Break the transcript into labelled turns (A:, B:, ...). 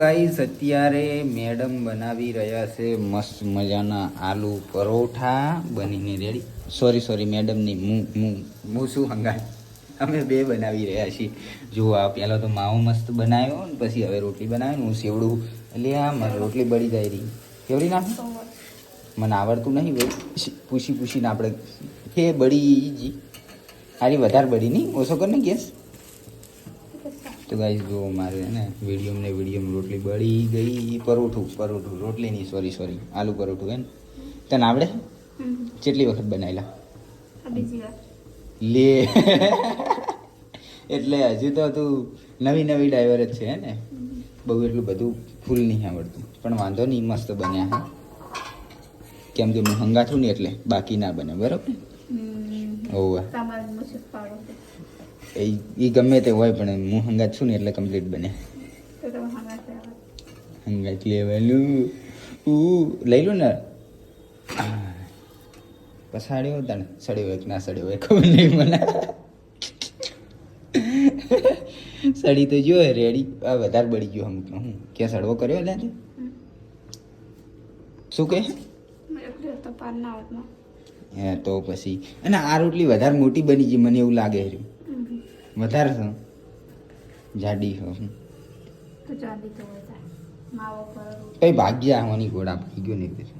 A: Guys અત્યારે madam બનાવી રહ્યા છે મસ્ત મજાના આલુ પરોઠા બનીને રેડી. સોરી મેડમની હું શું હંગાત અમે બે બનાવી રહ્યા છીએ. જુઓ આ પહેલાં તો માવો મસ્ત બનાવ્યો ને પછી હવે રોટલી બનાવ્યો. હું સેવડું એટલે આ મારી રોટલી બળી જાય રહી. કેવડી નાખું મને આવડતું નહીં ભાઈ. પૂછીને આપણે હે બળી જી હારી વધારે બળી નહીં ઓછો કર ને ગેસ. તો ગાઈસ જો મારે ને વિડીયોમાં રોટલી બળી ગઈ. પરોઠું રોટલી નહીં સોરી આલુ પરોઠું હે ને તને આવડે કેટલી વખત બનાવેલા લે એટલે હજુ તો તું નવી ડ્રાઈવર જ છે હે ને બહુ એટલું બધું ફૂલ નહીં આવડતું પણ વાંધો નહીં મસ્ત બન્યા હે. કેમ કે હું હંગાથું ને એટલે બાકી ના બને બરાબર. ઓવા એ ગમે તે હોય પણ હું હંગાત છું ને એટલે કમ્પ્લીટ બને. હંગાત લેવાનું લઈ લો ને પસાડ્યો તને સડ્યો એક ના સડ્યો હોય ખબર નહીં મને. સડી તો જો રેડી વધારે બળી ગયો અમુક હું ક્યાં સડવો કર્યો લે શું કહે હે તો પછી અને આ રોટલી વધારે મોટી બની ગઈ મને એવું લાગે છે વધારે છે જાડી કઈ ભાગ્યા આવવાની ઘોડા ભાગ્યો નહીં પછી